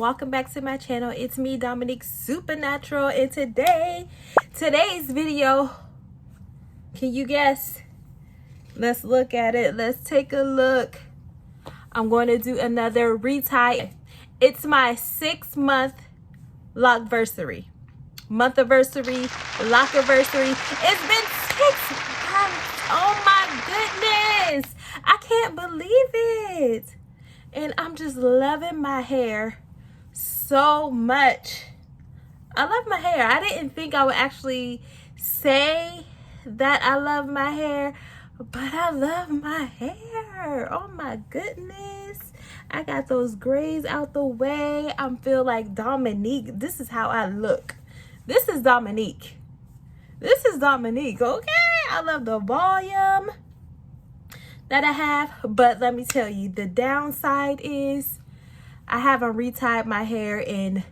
welcome back to my channel. It's me, Dominique SupNatural, and today's video, can you guess? Let's look at it. Let's take a look. I'm going to do another retie. It's my 6-month Lockversary. Month-versary, Lockversary. It's been 6 months. Oh my goodness. I can't believe it. And I'm just loving my hair so much. I love my hair. I didn't think I would actually say that I love my hair, but I love my hair. Oh my goodness. I got those grays out the way. I feel like Dominique. This is how I look. This is Dominique. This is Dominique, okay? I love the volume that I have, but let me tell you, the downside is I haven't retied my hair in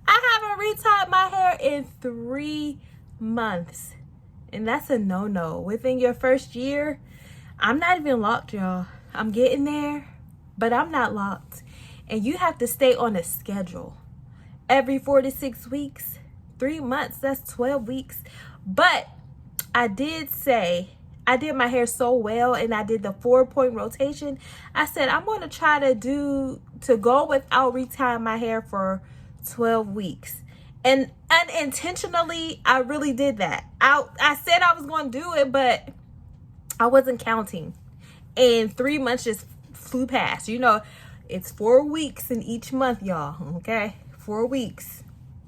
retied my hair in 3 months, and that's a no-no. Within your first year, I'm not even locked, y'all. I'm getting there, but I'm not locked, and you have to stay on a schedule every 4 to 6 weeks. 3 months, that's 12 weeks. But I did say I did my hair so well, and I did the 4-point rotation. I said I'm going to try to go without retying my hair for 12 weeks. And unintentionally, I really did that. I said I was going to do it, but I wasn't counting. And 3 months just flew past. You know, it's 4 weeks in each month, y'all. Okay? 4 weeks.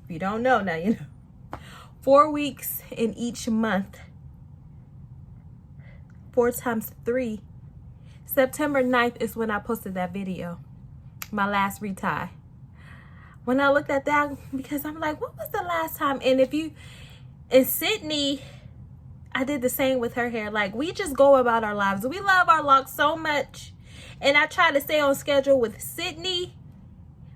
If you don't know, now you know. 4 weeks in each month. 4 times 3. September 9th is when I posted that video. My last retie. When I looked at that, because I'm like, what was the last time? And Sydney, I did the same with her hair. Like, we just go about our lives. We love our locks so much. And I try to stay on schedule with Sydney.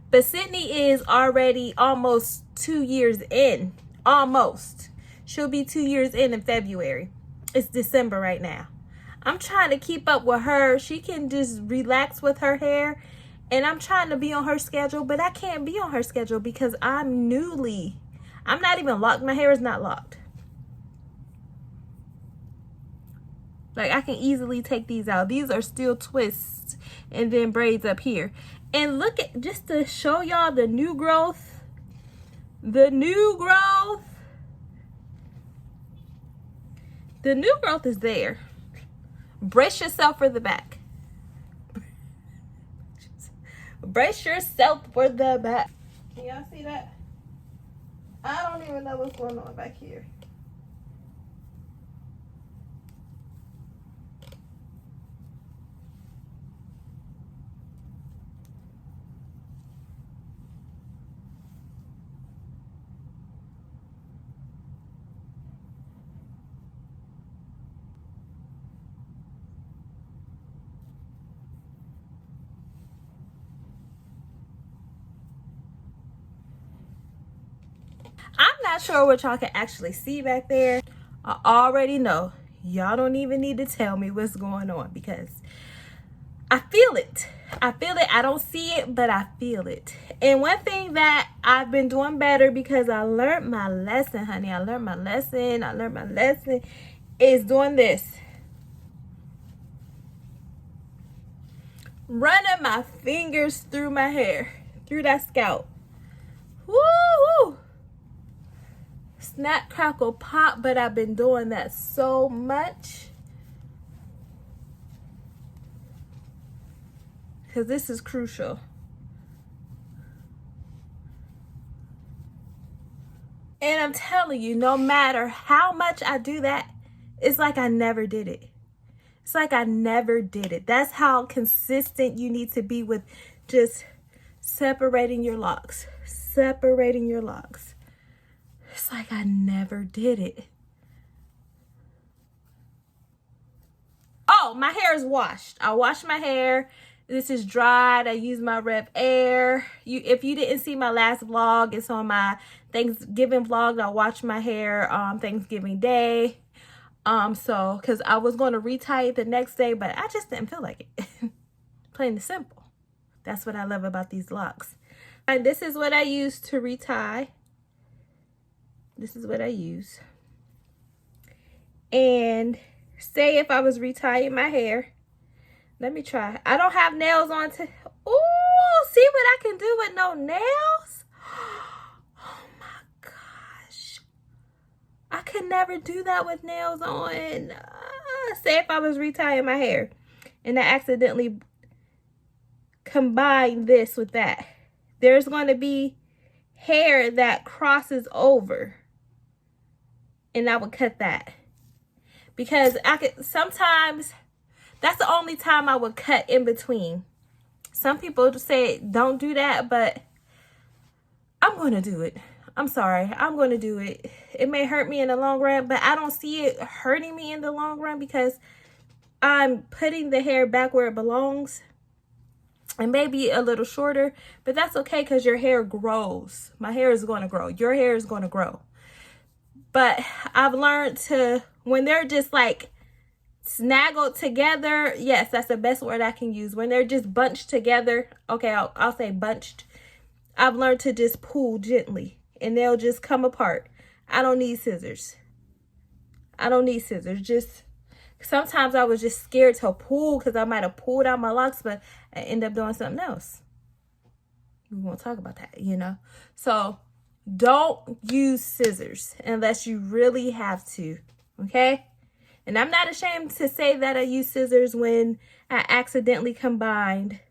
But Sydney is already almost 2 years in. Almost. She'll be 2 years in February. It's December right now. I'm trying to keep up with her. She can just relax with her hair. And I'm trying to be on her schedule, but I can't be on her schedule because I'm not even locked. My hair is not locked. Like, I can easily take these out. These are still twists and then braids up here. And look at, just to show y'all the new growth. The new growth. The new growth is there. Brace yourself for the back. Brace yourself for the back. Can y'all see that? I don't even know what's going on back here. I'm not sure what y'all can actually see back there. I already know. Y'all don't even need to tell me what's going on because I feel it. I feel it. I don't see it, but I feel it. And one thing that I've been doing better because I learned my lesson, honey. I learned my lesson is doing this. Running my fingers through my hair, through that scalp. Woo! Snap, crackle, pop, but I've been doing that so much because this is crucial. And I'm telling you, no matter how much I do that, it's like I never did it. It's like I never did it. That's how consistent you need to be with just separating your locks. Separating your locks. It's like I never did it. Oh, my hair is washed. I washed my hair. This is dried. I used my Rev Air. If you didn't see my last vlog, it's on my Thanksgiving vlog. I washed my hair Thanksgiving Day. Because I was going to retie it the next day, but I just didn't feel like it. plain and simple. That's what I love about these locks. And this is what I use to retie. This is what I use. And say if I was retying my hair, let me try. I don't have nails on to, ooh, see what I can do with no nails? Oh my gosh. I could never do that with nails on. Say if I was retying my hair and I accidentally combine this with that. There's going to be hair that crosses over. And I would cut that. Because I could sometimes, that's the only time I would cut in between. Some people say don't do that, but I'm going to do it. I'm sorry. I'm going to do it. It may hurt me in the long run, but I don't see it hurting me in the long run because I'm putting the hair back where it belongs. And maybe a little shorter, but that's okay because your hair grows. My hair is going to grow. Your hair is going to grow. But I've learned to, when they're just like snaggled together, yes, that's the best word I can use. When they're just bunched together, okay, I'll say bunched. I've learned to just pull gently and they'll just come apart. I don't need scissors. I don't need scissors. Just sometimes I was just scared to pull because I might have pulled out my locks, but I end up doing something else. We won't talk about that, you know. So don't use scissors unless you really have to, okay? And I'm not ashamed to say that I use scissors when I accidentally combined.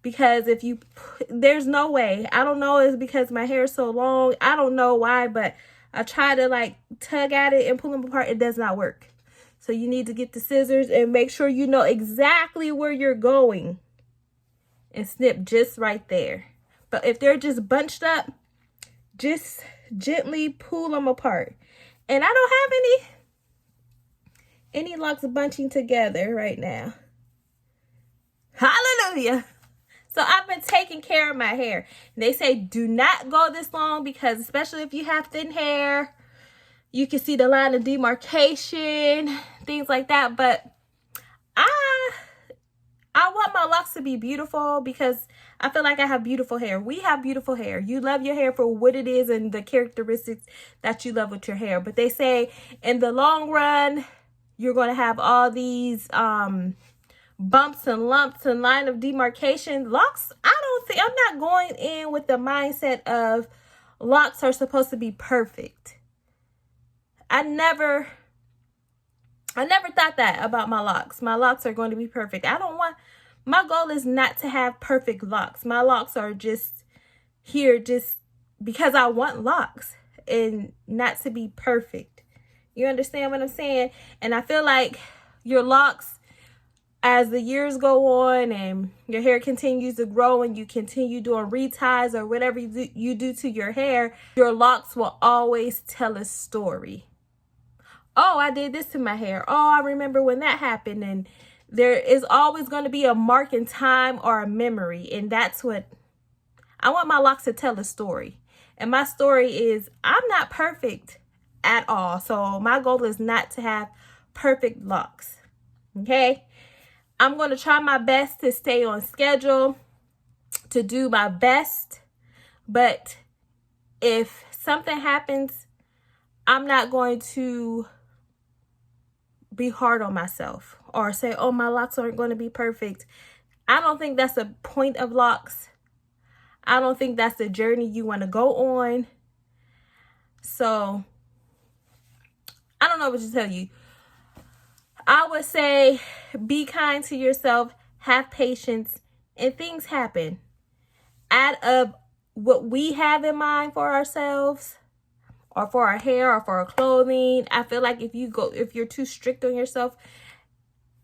Because if you, there's no way. I don't know, it's because my hair is so long. I don't know why, but I try to like tug at it and pull them apart. It does not work. So you need to get the scissors and make sure you know exactly where you're going. And snip just right there. But if they're just bunched up, just gently pull them apart. And I don't have any locks bunching together right now. Hallelujah. So I've been taking care of my hair. They say do not go this long because especially if you have thin hair, you can see the line of demarcation, things like that. But I want my locks to be beautiful because I feel like I have beautiful hair. We have beautiful hair. You love your hair for what it is and the characteristics that you love with your hair. But they say in the long run, you're going to have all these bumps and lumps and line of demarcation. Locks, I'm not going in with the mindset of locks are supposed to be perfect. I never thought that about my locks. My locks are going to be perfect. My goal is not to have perfect locks. My locks are just here just because I want locks and not to be perfect. You understand what I'm saying? And I feel like your locks, as the years go on and your hair continues to grow and you continue doing reties or whatever you do to your hair, your locks will always tell a story. Oh, I did this to my hair. Oh, I remember when that happened. And there is always going to be a mark in time or a memory. And that's what I want my locks to tell a story. And my story is I'm not perfect at all. So my goal is not to have perfect locks. Okay. I'm going to try my best to stay on schedule, to do my best. But if something happens, I'm not going to be hard on myself or say, oh, my locks aren't going to be perfect. I don't think that's the point of locks. I don't think that's the journey you want to go on. So I don't know what to tell you. I would say be kind to yourself, have patience, and things happen. Out of what we have in mind for ourselves, or for our hair, or for our clothing, I feel like if you're too strict on yourself,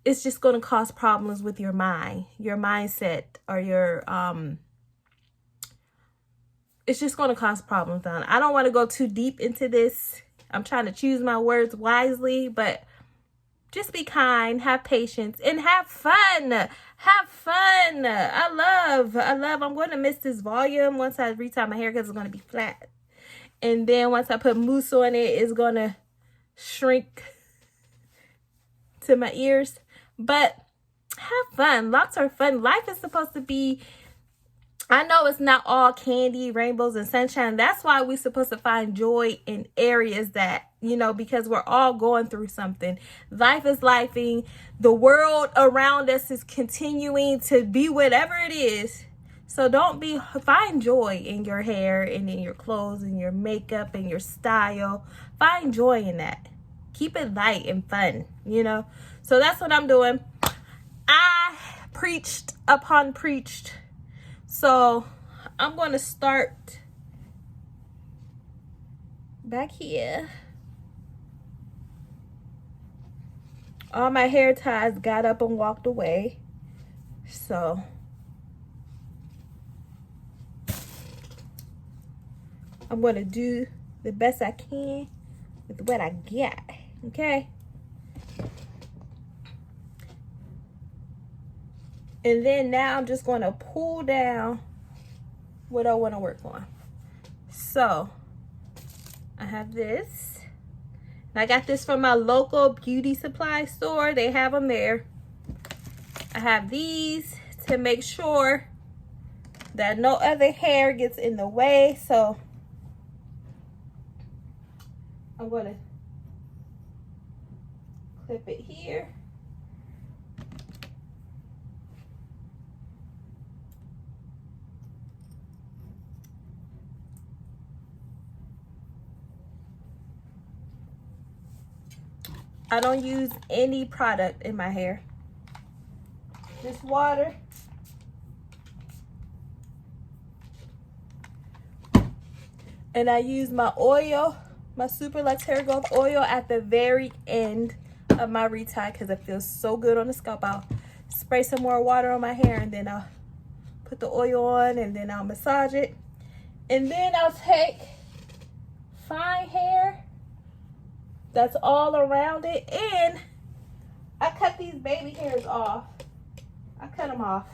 it's just going to cause problems with your mind, your mindset, or your it's just going to cause problems. I don't want to go too deep into this. I'm trying to choose my words wisely, but just be kind, have patience, and have fun. Have fun. I love. I'm going to miss this volume once I retie my hair because it's going to be flat. And then once I put mousse on it, it's going to shrink to my ears. But have fun. Locs are fun. Life is supposed to be, I know it's not all candy, rainbows, and sunshine. That's why we're supposed to find joy in areas that, you know, because we're all going through something. Life is lifing. The world around us is continuing to be whatever it is. So find joy in your hair and in your clothes and your makeup and your style. Find joy in that. Keep it light and fun, you know. So that's what I'm doing. I preached upon preached. So I'm going to start back here. All my hair ties got up and walked away. So I'm going to do the best I can with what I got. Okay. And then now I'm just going to pull down what I want to work on. So I have this. I got this from my local beauty supply store. They have them there. I have these to make sure that no other hair gets in the way. So I'm going to clip it here. I don't use any product in my hair. Just water. And I use my oil, my Super Lux hair growth oil at the very end of my retie because it feels so good on the scalp. I'll spray some more water on my hair and then I'll put the oil on and then I'll massage it. And then I'll take fine hair that's all around it, and I cut these baby hairs off. I cut them off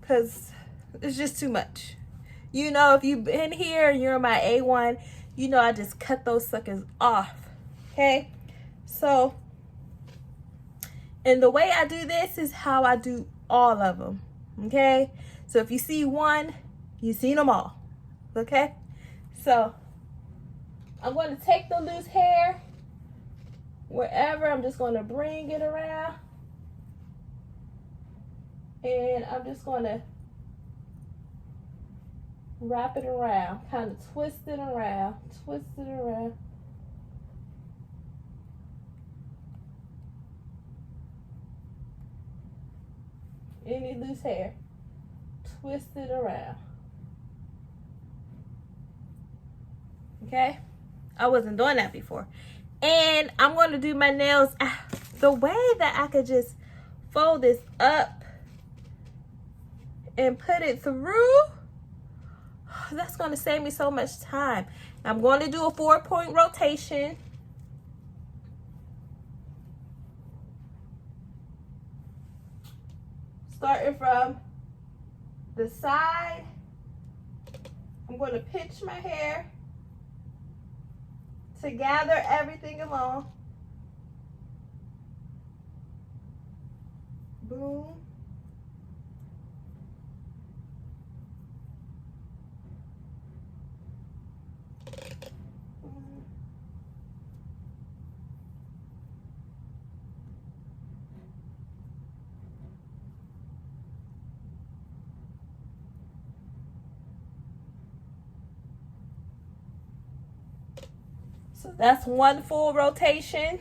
because it's just too much. You know, if you've been here and you're my A1, you know I just cut those suckers off. Okay, so and the way I do this is how I do all of them. Okay, so if you see one, you've seen them all. Okay, so I'm going to take the loose hair wherever. I'm just going to bring it around, and I'm just going to wrap it around, kind of twist it around, twist it around. Any loose hair, twist it around. Okay, I wasn't doing that before. And I'm going to do my nails the way that I could just fold this up and put it through. That's going to save me so much time. I'm going to do a 4-point rotation. Starting from the side, I'm going to pitch my hair to gather everything along. Boom. So that's one full rotation.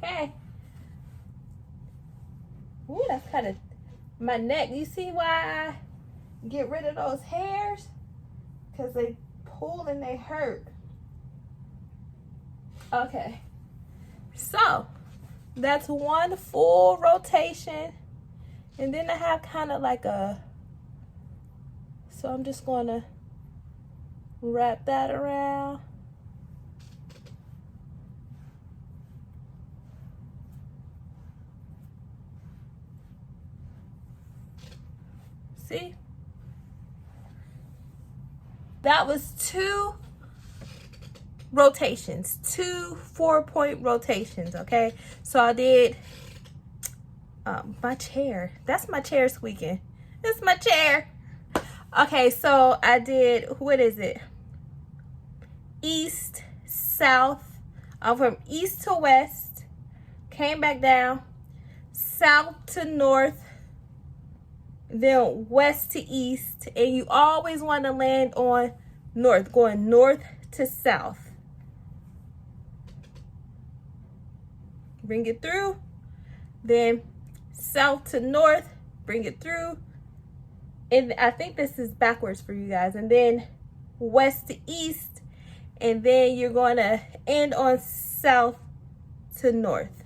Okay. Ooh, that's kind of my neck. You see why I get rid of those hairs? Because they pull and they hurt. Okay. So That's one full rotation. And then I have kind of like a, so I'm just going to wrap that around. See? That was 2 rotations, 2 4-point rotations, okay? So I did my chair. That's my chair squeaking. It's my chair. Okay, so I did, what is it? East, south. From east to west, came back down, south to north, then west to east, and you always want to land on north, going north to south. Bring it through, then south to north, bring it through, and I think this is backwards for you guys, and then west to east, and then you're going to end on south to north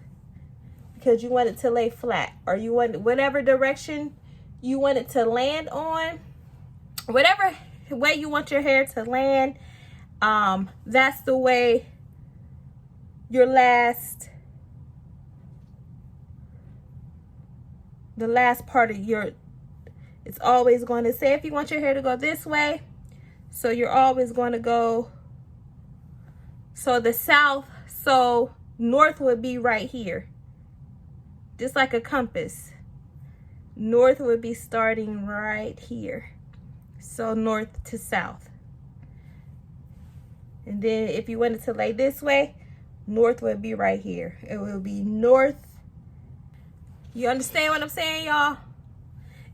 because you want it to lay flat, or you want whatever direction you want it to land on, whatever way you want your hair to land. That's the way your the last part of your, it's always going to say, if you want your hair to go this way, so you're always going to go, so the south, so north would be right here, just like a compass. North would be starting right here, so north to south. And then if you wanted to lay this way, north would be right here. It will be north. You understand what I'm saying, y'all?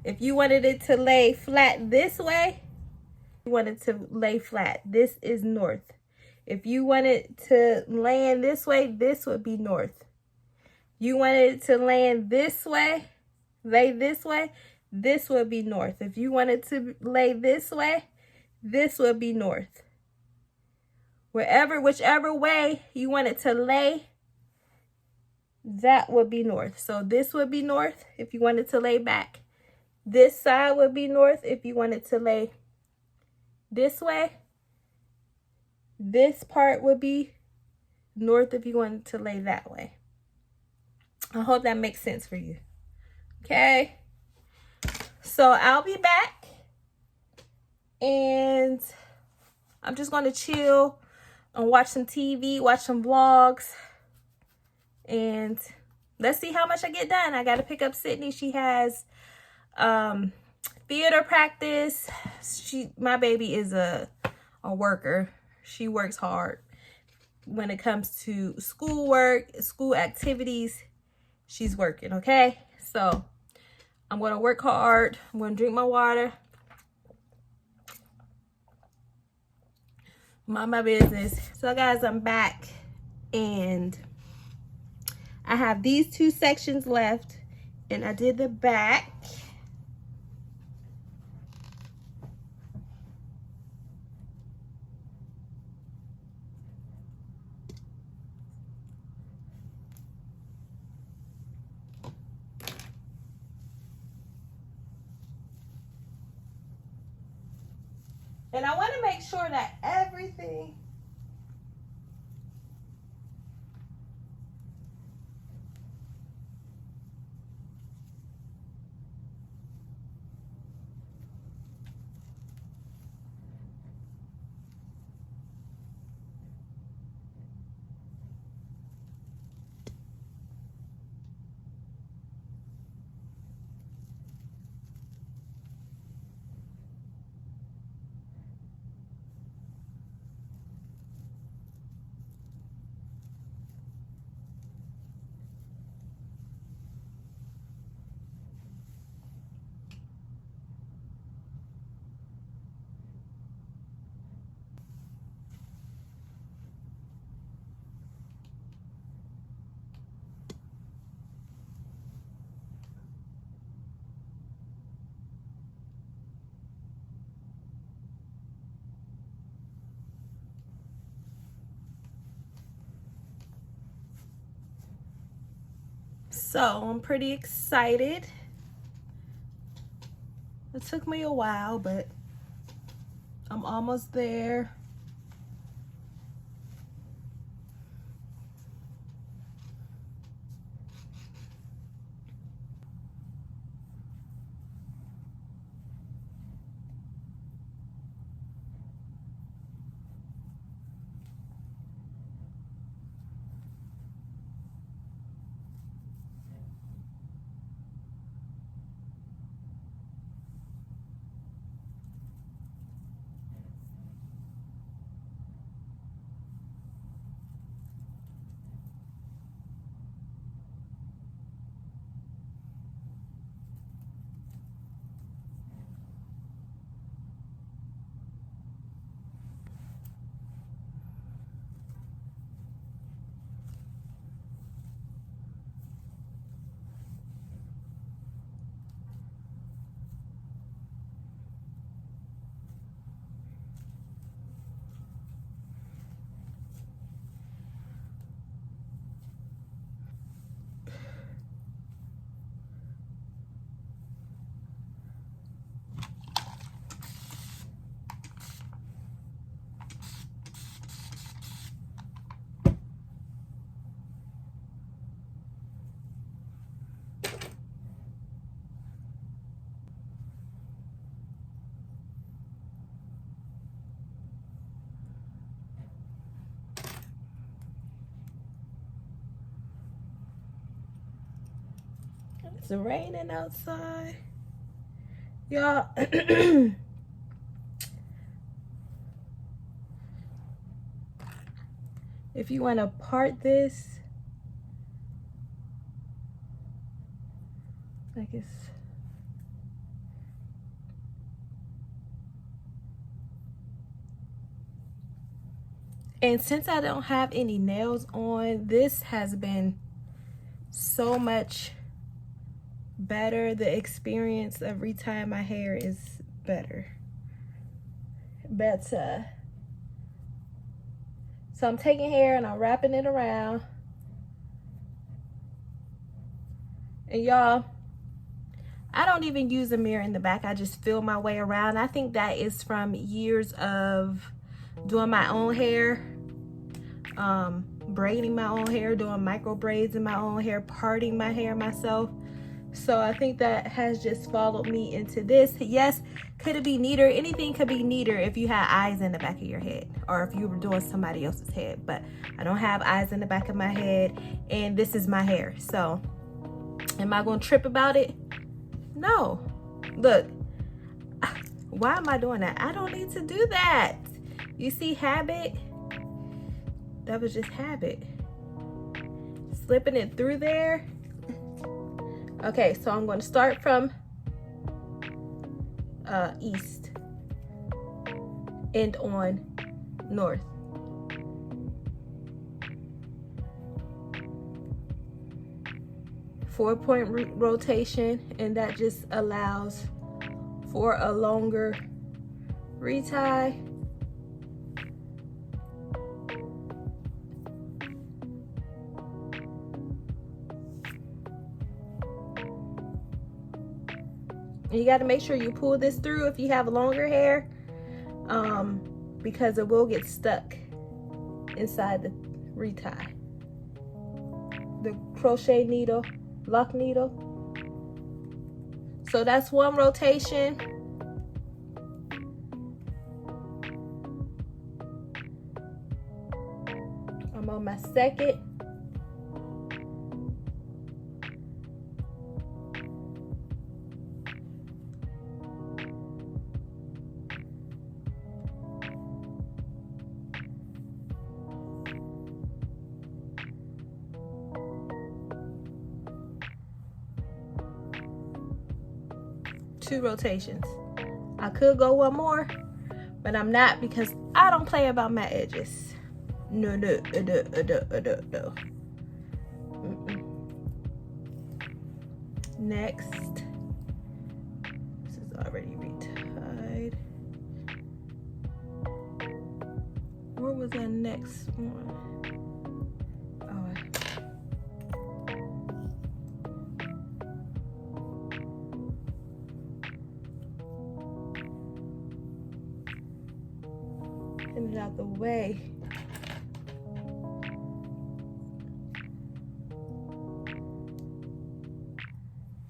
If you wanted it to lay flat this way, you want it to lay flat. This is north. If you wanted to land this way, this would be north. You wanted it to land this way, lay this way, this would be north. If you wanted to lay this way, this would be north. Whichever way you want it to lay, that would be north. So this would be north if you wanted to lay back. This side would be north if you wanted to lay this way. This part would be north if you wanted to lay that way. I hope that makes sense for you. Okay. So I'll be back. And I'm just going to chill and watch some TV, watch some vlogs. And let's see how much I get done. I got to pick up Sydney. She has theater practice. My baby is a worker. She works hard when it comes to schoolwork, school activities. She's working, okay? So I'm going to work hard. I'm going to drink my water. Mind my business. So guys, I'm back and I have these 2 sections left, and I did the back. And I want to make sure that everything So I'm pretty excited. It took me a while, but I'm almost there. It's raining outside. Y'all, if you want to part this, like it's, and since I don't have any nails on, this has been so much better. The experience of retying my hair is better. So I'm taking hair and I'm wrapping it around. And y'all, I don't even use a mirror in the back. I just feel my way around. I think that is from years of doing my own hair, braiding my own hair, doing micro braids in my own hair, parting my hair myself. So I think that has just followed me into this. Yes, could it be neater? Anything could be neater if you had eyes in the back of your head, or if you were doing somebody else's head. But I don't have eyes in the back of my head, and this is my hair. So am I gonna trip about it? No. Look, why am I doing that? I don't need to do that. You see, habit? That was just habit. Slipping it through there. Okay, so I'm going to start from east, end on north. Four-point rotation, and that just allows for a longer retie. You got to make sure you pull this through if you have longer hair, because it will get stuck inside the retie. The crochet needle, lock needle. So that's one rotation. I'm on my second. Two rotations. I could go one more, but I'm not, because I don't play about my edges. No. Next, this is already retied. Where was that next one? Pin it out the way.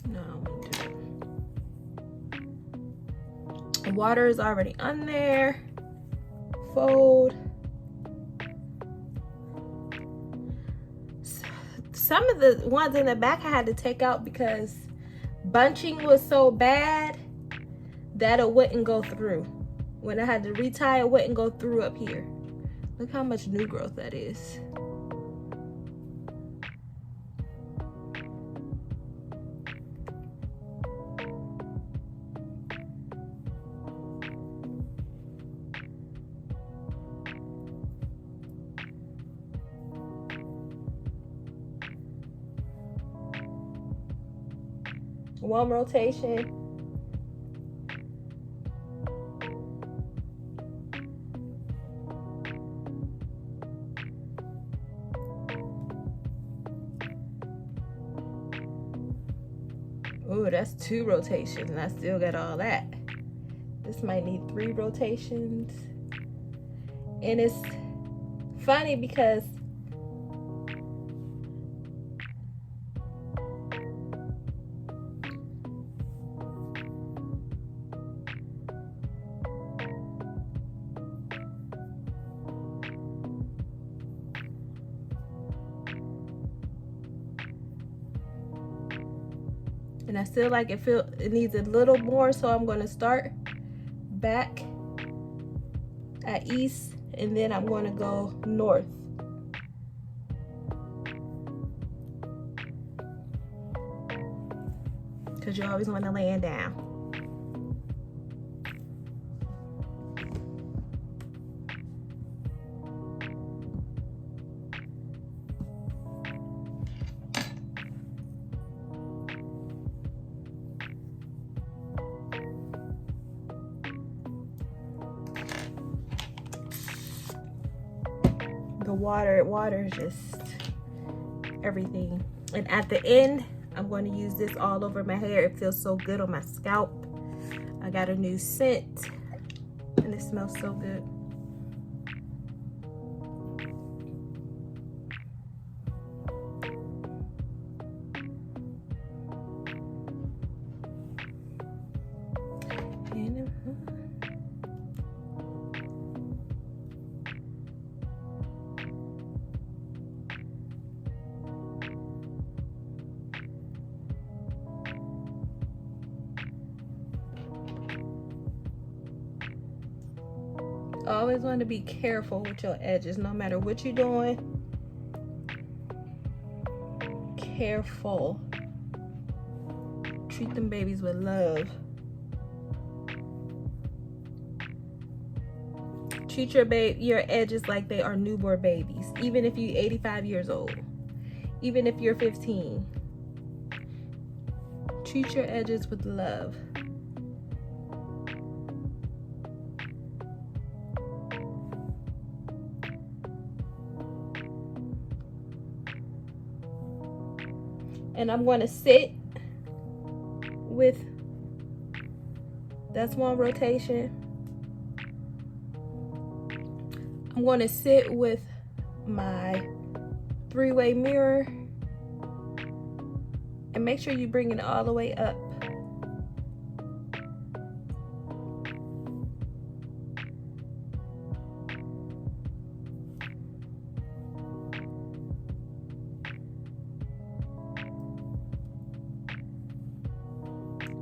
No, I'm gonna do it. The water is already on there. Fold. Some of the ones in the back I had to take out because bunching was so bad that it wouldn't go through. When I had to retie, it wouldn't go through up here. Look how much new growth that is. One rotation. Ooh, that's 2 rotations, and I still got all that. This might need 3 rotations. And it's funny because I still like it needs a little more, so I'm going to start back at east and then I'm going to go north. Because you always want to land down. The water is just everything. And at the end, I'm going to use this all over my hair. It feels so good on my scalp. I got a new scent and it smells so good. Always want to be careful with your edges, no matter what you're doing. Careful. Treat them babies with love. Treat your edges like they are newborn babies, even if you're 85 years old, even if you're 15. Treat your edges with love. And I'm going to sit with, that's one rotation. I'm going to sit with my 3-way mirror and make sure you bring it all the way up.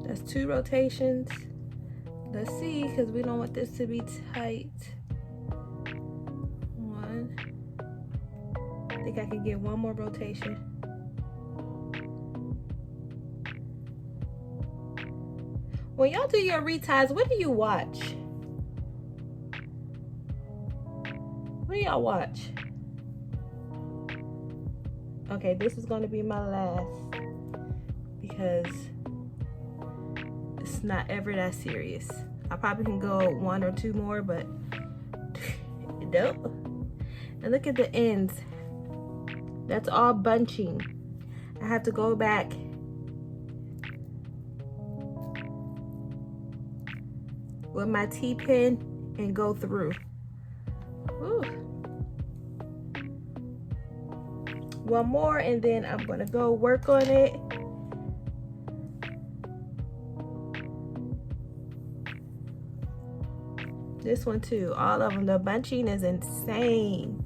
That's 2 rotations. Let's see, because we don't want this to be tight. 1. I think I can get 1 more rotation. When y'all do your reties, what do you watch? What do y'all watch? Okay, this is going to be my last because it's not ever that serious. I probably can go 1 or 2 more, but nope. And look at the ends. That's all bunching. I have to go back with my T-pin and go through. Ooh. One more, and then I'm gonna go work on it. This one too, all of them. The bunching is insane.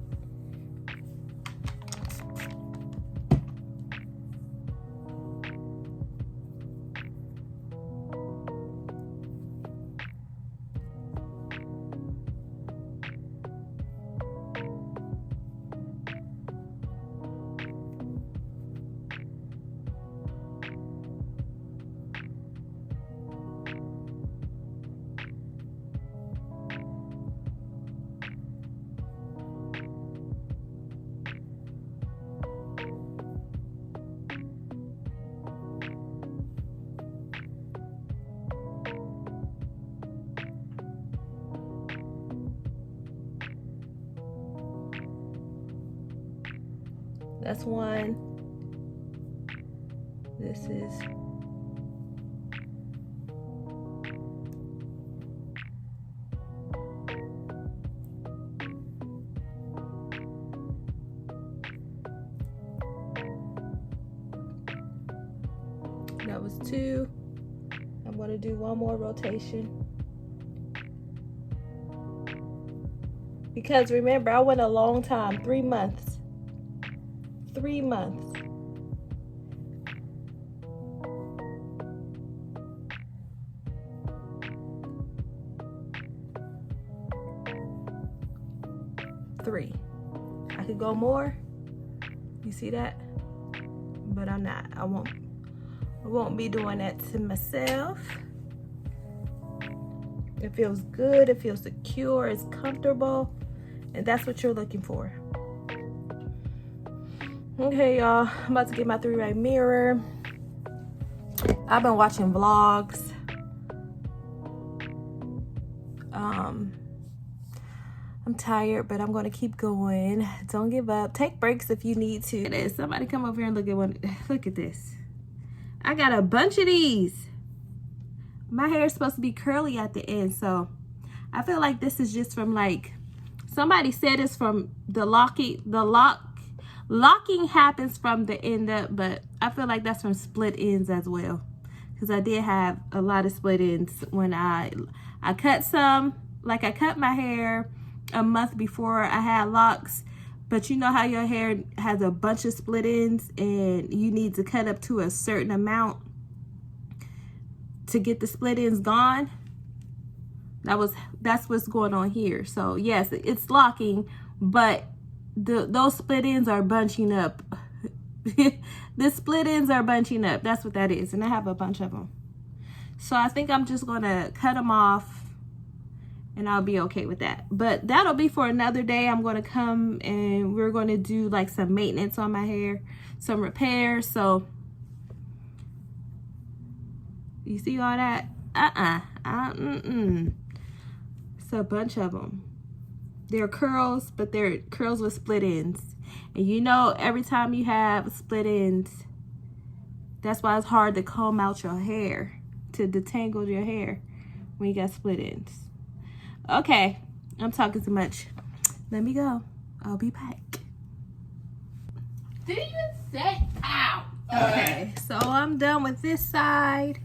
That's one. This is that was two. I'm going to do one more rotation. Because remember, I went a long time, 3 months. 3 months. Three. I could go more. You see that? But I'm not. I won't be doing that to myself. It feels good, it feels secure, it's comfortable, and that's what you're looking for. Okay, y'all, I'm about to get my 3-way mirror. I've been watching vlogs. I'm tired, but I'm gonna keep going. Don't give up. Take breaks if you need to. Somebody come over here and look at one. Look at this. I got a bunch of these. My hair is supposed to be curly at the end, so I feel like this is just from, like, somebody said it's from the locking happens from the end up, but I feel like that's from split ends as well, because I did have a lot of split ends when I cut some. Like, I cut my hair a month before I had locks, but you know how your hair has a bunch of split ends and you need to cut up to a certain amount to get the split ends gone? That's what's going on here. So yes, it's locking, but those split ends are bunching up. The split ends are bunching up. That's what that is, and I have a bunch of them. So I think I'm just gonna cut them off, and I'll be okay with that. But that'll be for another day. I'm gonna come and we're gonna do like some maintenance on my hair, some repairs. So you see all that? It's a bunch of them. They're curls, but they're curls with split ends. And you know, every time you have split ends, that's why it's hard to comb out your hair, to detangle your hair when you got split ends. Okay, I'm talking too much. Let me go. I'll be back. Did you say ow? Okay, so I'm done with this side.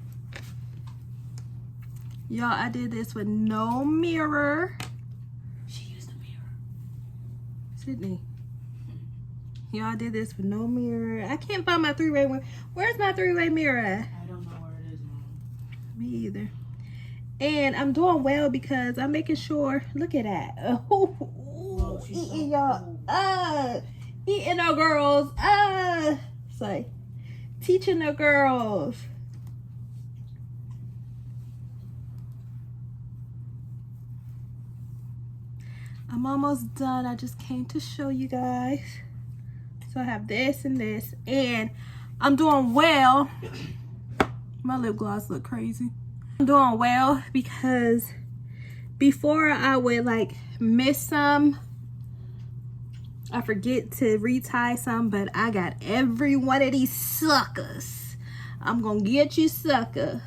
Y'all, I did this with no mirror. She used a mirror. Sydney. Y'all, I did this with no mirror. I can't find my 3-way one. Where's my 3-way mirror at? I don't know where it is, Mom. Me either. And I'm doing well because I'm making sure. Look at that. Oh, eating y'all. Eating our girls. Sorry. Teaching the girls. I'm almost done. I just came to show you guys. So I have this and this, and I'm doing well. My lip gloss look crazy. I'm doing well because before I would like miss some, I forget to retie some, but I got every one of these suckers. I'm gonna get you, sucker.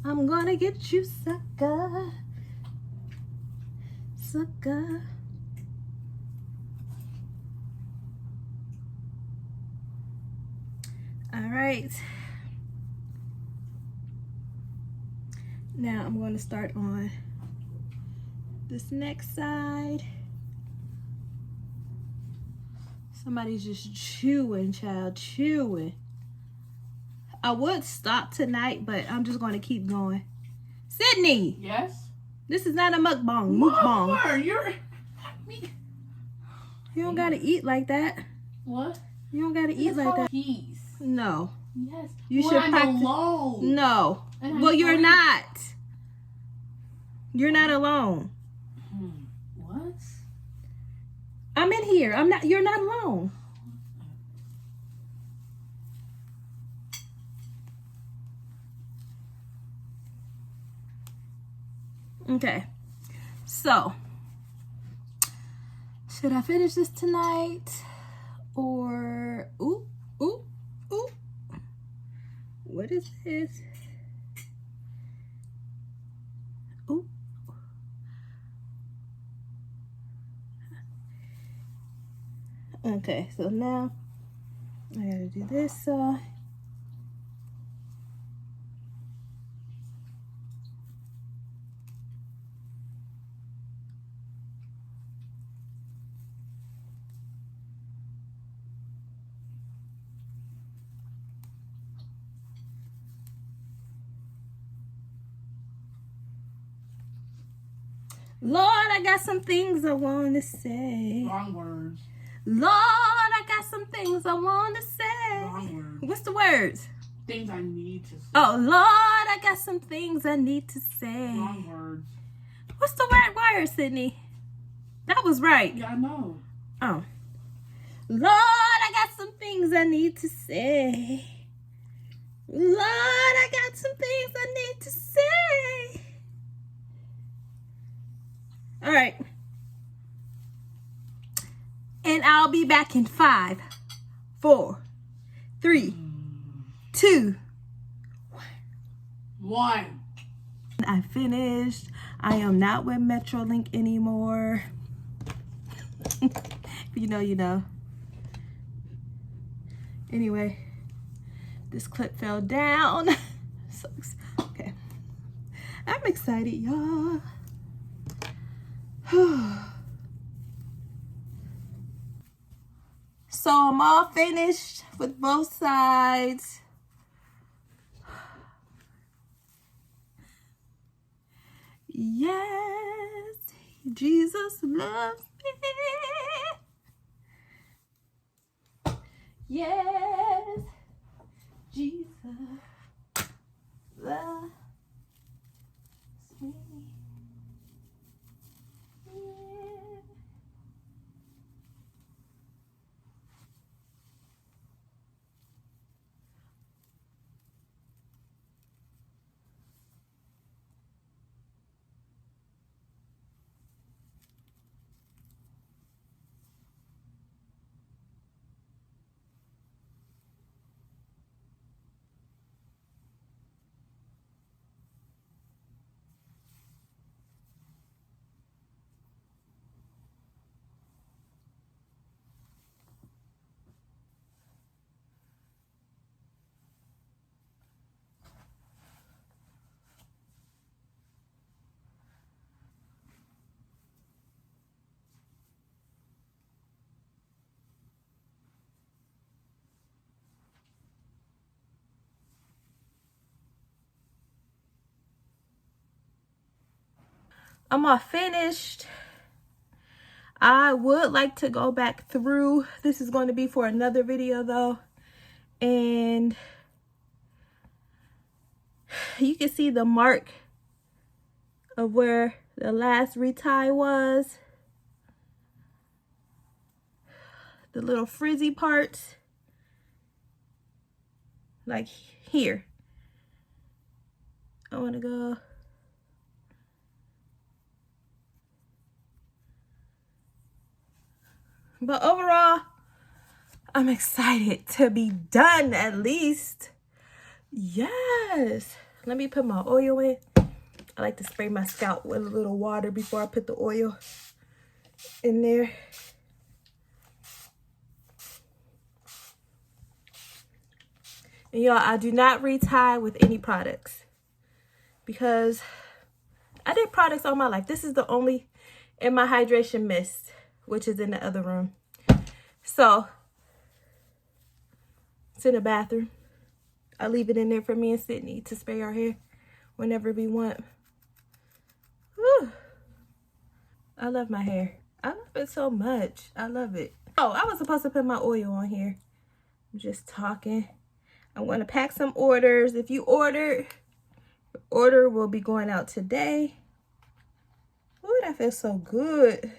I'm gonna get you, sucker. Sucker. right. Now I'm going to start on this next side. Somebody's just chewing, child, chewing. I would stop tonight, but I'm just going to keep going. Sydney! Yes? This is not a mukbang. Mukbang. Mother, you're... You don't gotta eat like that. What? You don't gotta eat like that. Peace. No. Yes. You when should I'm practice. alone. No. And Well, I'm you're fine. not. You're not alone. What? I'm in here. I'm not. You're not alone. Okay. So, should I finish this tonight? Or, ooh. What is this? Ooh. Okay, so now I gotta do this side. Lord, I got some things I want to say. Wrong words. Lord, I got some things I want to say. Wrong words. What's the words? Things I need to say. Oh, Lord, I got some things I need to say. Wrong words. What's the right word, Sydney? That was right. Yeah, I know. Oh. Lord, I got some things I need to say. Lord, I got some things I need to say. All right. And I'll be back in 5, 4, 3, 2, 1. I finished. I am not with Metrolink anymore. If you know, you know. Anyway, this clip fell down. Sucks. Okay. I'm excited, y'all. So I'm all finished with both sides. Yes, Jesus loves me. Yes, Jesus loves me. Yeah. I'm all finished. I would like to go back through. This is going to be for another video though. And you can see the mark of where the last retie was. The little frizzy parts. Like here. I want to go. But overall, I'm excited to be done at least. Yes. Let me put my oil in. I like to spray my scalp with a little water before I put the oil in there. And y'all, I do not retie with any products because I did products all my life. This is the only in my hydration mist, which is in the other room. So it's in the bathroom. I leave it in there for me and Sydney to spray our hair whenever we want. Whew. I love my hair. I love it so much. I love it. Oh, I was supposed to put my oil on here. I'm just talking. I'm going to pack some orders. If you ordered, your order will be going out today. Ooh, that feels so good.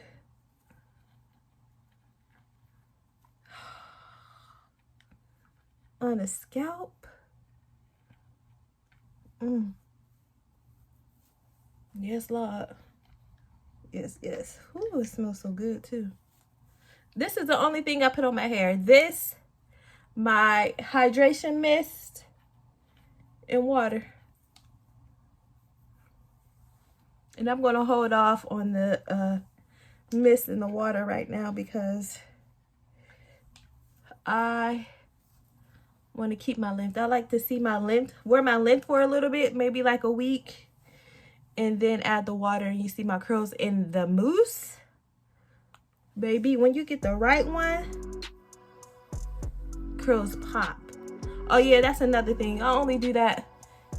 On the scalp. Yes, Lord. Yes, yes. Ooh, it smells so good too. This is the only thing I put on my hair. This, my hydration mist, and water. And I'm going to hold off on the mist and the water right now because I want to keep my length. I like to see my length, wear my length for a little bit, maybe like a week, and then add the water and you see my curls in the mousse. Baby, when you get the right one, curls pop. Oh yeah, that's another thing. I only do that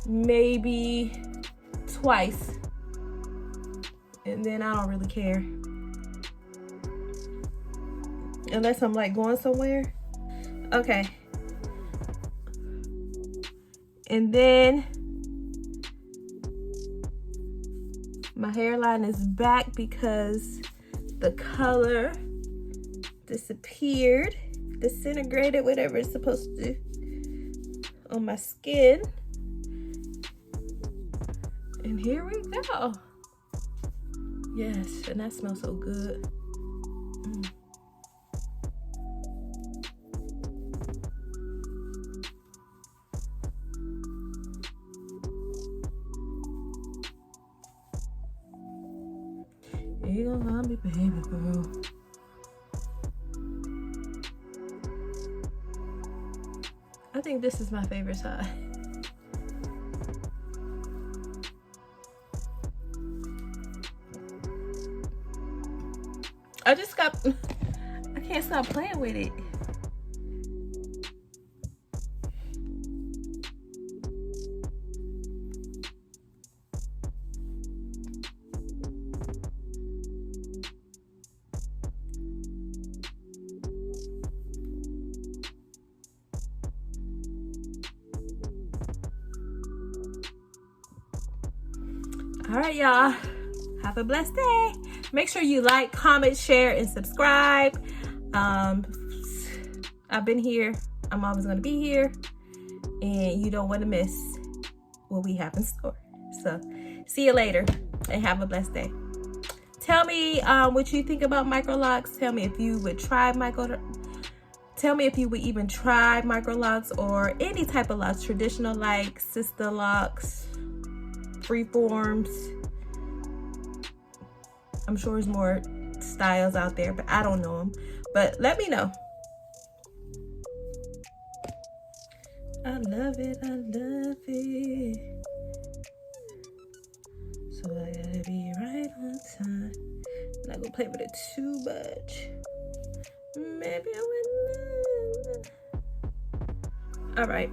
maybe twice, and then I don't really care. Unless I'm like going somewhere. Okay. And then my hairline is back because the color disappeared, disintegrated, whatever it's supposed to on my skin. And here we go. Yes, and that smells so good. You gonna love me, baby girl. I think this is my favorite side. I can't stop playing with it. All right, y'all. Have a blessed day. Make sure you like, comment, share, and subscribe. I've been here. I'm always going to be here. And you don't want to miss what we have in store. So, see you later. And have a blessed day. Tell me what you think about micro locks. Tell me if you would try Tell me if you would even try micro locks or any type of locks. Traditional like sister locks, freeforms. I'm sure there's more styles out there, but I don't know them. But let me know. I love it, I love it. So I gotta be right on time. I'm not gonna play with it too much. Maybe I will. All right.